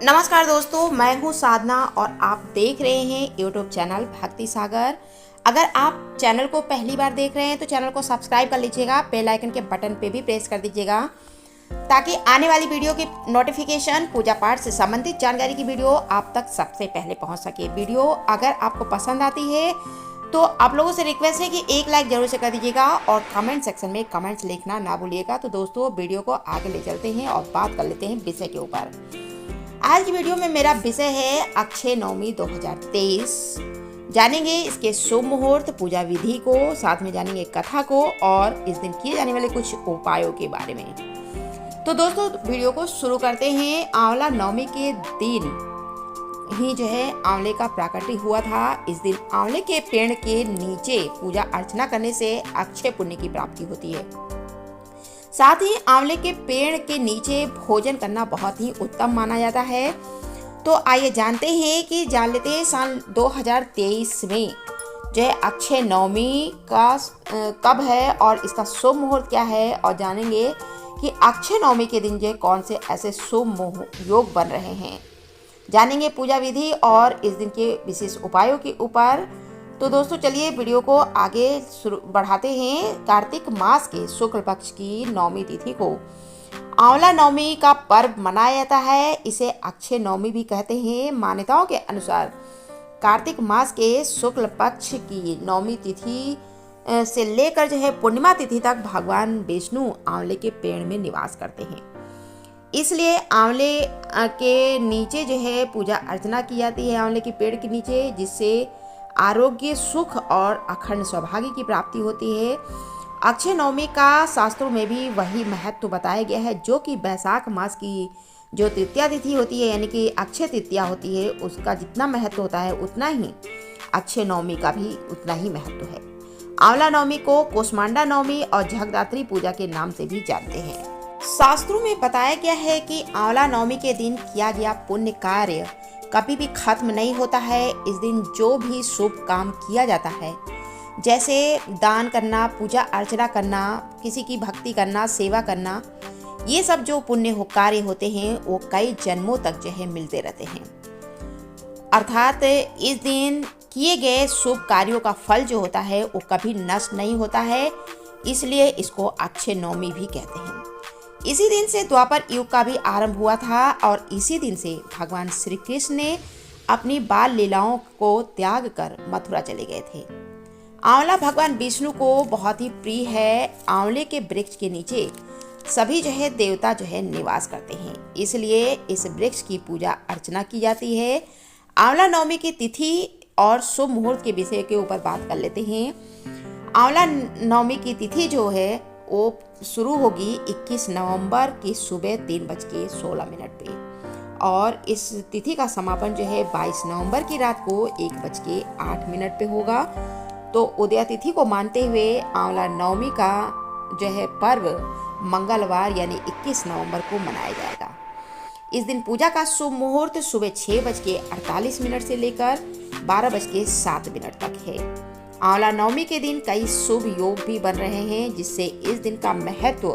नमस्कार दोस्तों, मैं हूं साधना और आप देख रहे हैं यूट्यूब चैनल भक्ति सागर। अगर आप चैनल को पहली बार देख रहे हैं तो चैनल को सब्सक्राइब कर लीजिएगा, बेल आइकन के बटन पे भी प्रेस कर दीजिएगा ताकि आने वाली वीडियो की नोटिफिकेशन, पूजा पाठ से संबंधित जानकारी की वीडियो आप तक सबसे पहले पहुंच सके। वीडियो अगर आपको पसंद आती है तो आप लोगों से रिक्वेस्ट है कि एक लाइक जरूर से कर दीजिएगा और कमेंट सेक्शन में कमेंट्स लिखना ना भूलिएगा। तो दोस्तों, वीडियो को आगे ले चलते हैं और बात कर लेते हैं विषय के ऊपर। आज की वीडियो में मेरा विषय है अक्षय नवमी 2023। जानेंगे इसके शुभ मुहूर्त, पूजा विधि को, साथ में जानेंगे कथा को और इस दिन किए जाने वाले कुछ उपायों के बारे में। तो दोस्तों, वीडियो को शुरू करते हैं। आंवला नवमी के दिन ही आंवले का प्राकट्य हुआ था। इस दिन आंवले के पेड़ के नीचे पूजा अर्चना करने से अक्षय पुण्य की प्राप्ति होती है। साथ ही आंवले के पेड़ के नीचे भोजन करना बहुत ही उत्तम माना जाता है। तो आइए जान लेते हैं साल 2023 में अक्षय नवमी का कब है और इसका शुभ मुहूर्त क्या है, और जानेंगे कि अक्षय नवमी के दिन कौन से ऐसे शुभ योग बन रहे हैं। जानेंगे पूजा विधि और इस दिन के विशेष उपायों के ऊपर। तो दोस्तों, चलिए वीडियो को आगे बढ़ाते हैं। कार्तिक मास के शुक्ल पक्ष की नवमी तिथि को आंवला नवमी का पर्व मनाया जाता है। इसे अक्षय नवमी भी कहते हैं। मान्यताओं के अनुसार कार्तिक मास के शुक्ल पक्ष की नवमी तिथि से लेकर पूर्णिमा तिथि तक भगवान विष्णु आंवले के पेड़ में निवास करते हैं। इसलिए आंवले के नीचे पूजा अर्चना की जाती है, आंवले के पेड़ के नीचे, जिससे आरोग्य, सुख और अखंड सौभाग्य की प्राप्ति होती है। अक्षय नवमी का शास्त्रों में भी वही महत्व बताया गया है, जो कि वैशाख मास की जो तृतीया तिथि होती है, यानी कि अक्षय तृतीया होती है, उसका जितना महत्व होता है उतना ही अक्षय नवमी का भी उतना ही महत्व है। आंवला नवमी को कोसमांडा नवमी और जगदात्री पूजा के नाम से भी जानते हैं। शास्त्रों में बताया गया है कि आंवला नवमी के दिन किया गया पुण्य कार्य कभी भी खत्म नहीं होता है। इस दिन जो भी शुभ काम किया जाता है, जैसे दान करना, पूजा अर्चना करना, किसी की भक्ति करना, सेवा करना, ये सब जो पुण्य कार्य होते हैं वो कई जन्मों तक मिलते रहते हैं। अर्थात इस दिन किए गए शुभ कार्यों का फल जो होता है वो कभी नष्ट नहीं होता है, इसलिए इसको अक्षय नवमी भी कहते हैं। इसी दिन से द्वापर युग का भी आरंभ हुआ था और इसी दिन से भगवान श्री कृष्ण ने अपनी बाल लीलाओं को त्याग कर मथुरा चले गए थे। आंवला भगवान विष्णु को बहुत ही प्रिय है। आंवले के वृक्ष के नीचे सभी देवता निवास करते हैं, इसलिए इस वृक्ष की पूजा अर्चना की जाती है। आंवला नवमी की तिथि और शुभ मुहूर्त के विषय के ऊपर बात कर लेते हैं। आंवला नवमी की तिथि वो शुरू होगी 21 नवंबर की सुबह 3:16 पे और इस तिथि का समापन 22 नवंबर की रात को 1:08 पे होगा। तो उदया तिथि को मानते हुए आंवला नवमी का पर्व मंगलवार यानी 21 नवंबर को मनाया जाएगा। इस दिन पूजा का शुभ मुहूर्त सुबह 6:48 से लेकर 12:07 तक है। आंवला नवमी के दिन कई शुभ योग भी बन रहे हैं, जिससे इस दिन का महत्व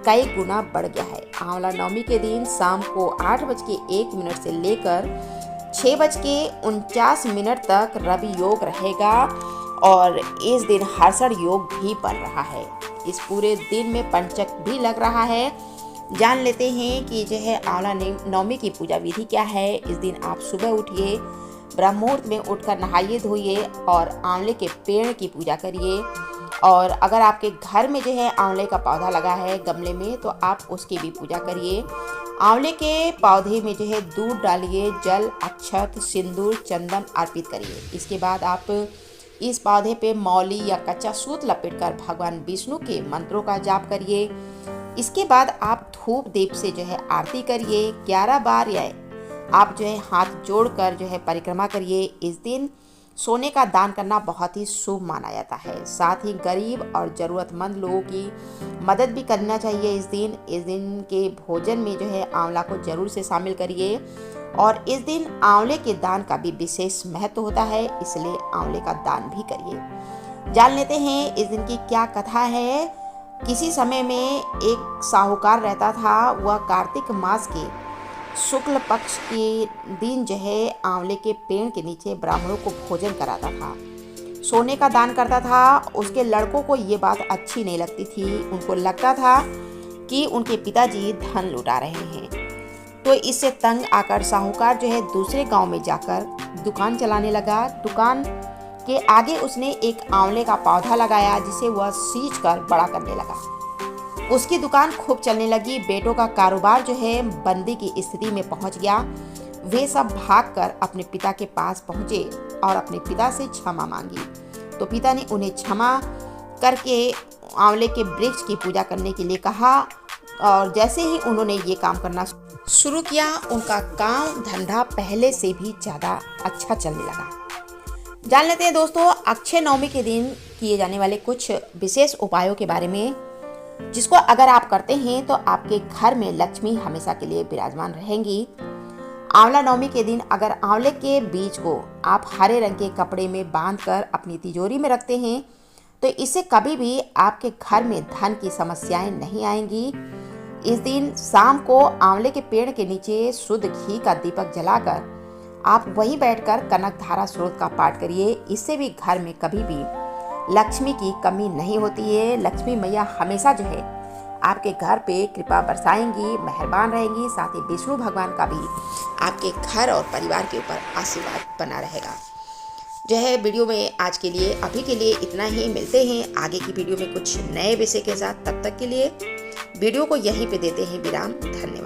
कई गुना बढ़ गया है। आंवला नवमी के दिन शाम को 8:01 से लेकर 6:49 तक रवि योग रहेगा और इस दिन हर्षण योग भी बन रहा है। इस पूरे दिन में पंचक भी लग रहा है। जान लेते हैं कि आंवला नवमी की पूजा विधि क्या है। इस दिन आप सुबह उठिए, ब्रह्म मुहूर्त में उठकर नहाइए धोइए और आंवले के पेड़ की पूजा करिए। और अगर आपके घर में आंवले का पौधा लगा है गमले में, तो आप उसकी भी पूजा करिए। आंवले के पौधे में दूध डालिए, जल, अक्षत, सिंदूर, चंदन अर्पित करिए। इसके बाद आप इस पौधे पे मौली या कच्चा सूत लपेटकर भगवान विष्णु के मंत्रों का जाप करिए। इसके बाद आप धूप दीप से आरती करिए 11 बार, या आप हाथ जोड़कर परिक्रमा करिए। इस दिन सोने का दान करना बहुत ही शुभ माना जाता है। साथ ही गरीब और ज़रूरतमंद लोगों की मदद भी करना चाहिए। इस दिन के भोजन में आंवला को जरूर से शामिल करिए और इस दिन आंवले के दान का भी विशेष महत्व होता है, इसलिए आंवले का दान भी करिए। जान लेते हैं इस दिन की क्या कथा है। किसी समय में एक साहूकार रहता था। वह कार्तिक मास के शुक्ल पक्ष के दिन जो है आंवले के पेड़ के नीचे ब्राह्मणों को भोजन कराता था, सोने का दान करता था। उसके लड़कों को ये बात अच्छी नहीं लगती थी। उनको लगता था कि उनके पिताजी धन लुटा रहे हैं। तो इससे तंग आकर साहूकार जो है दूसरे गांव में जाकर दुकान चलाने लगा। दुकान के आगे उसने एक आंवले का पौधा लगाया जिसे वह सींच कर बड़ा करने लगा। उसकी दुकान खूब चलने लगी। बेटों का कारोबार जो है बंदी की स्थिति में पहुंच गया। वे सब भागकर अपने पिता के पास पहुंचे और अपने पिता से क्षमा मांगी। तो पिता ने उन्हें क्षमा करके आंवले के वृक्ष की पूजा करने के लिए कहा। और जैसे ही उन्होंने ये काम करना शुरू किया, उनका काम धंधा पहले से भी ज़्यादा अच्छा चलने लगा। जान लेते हैं दोस्तों अक्षय नवमी के दिन किए जाने वाले कुछ विशेष उपायों के बारे में, जिसको अगर आप करते हैं तो आपके घर में लक्ष्मी हमेशा के लिए विराजमान रहेंगी। आंवला नवमी के दिन अगर आंवले के बीज को आप हरे रंग के कपड़े में बांधकर अपनी तिजोरी में रखते हैं तो इससे कभी भी आपके घर में धन की समस्याएं नहीं आएंगी। इस दिन शाम को आंवले के पेड़ के नीचे शुद्ध घी का दीपक जलाकर आप वहीं बैठकर कनक धारा स्रोत का पाठ करिए। इससे भी घर में कभी भी लक्ष्मी की कमी नहीं होती है। लक्ष्मी मैया हमेशा जो है आपके घर पे कृपा बरसाएंगी, मेहरबान रहेंगी। साथ ही विष्णु भगवान का भी आपके घर और परिवार के ऊपर आशीर्वाद बना रहेगा। जो है वीडियो में आज के लिए अभी के लिए इतना ही। मिलते हैं आगे की वीडियो में कुछ नए विषय के साथ। तब तक के लिए वीडियो को यहीं पे देते हैं विराम। धन्यवाद।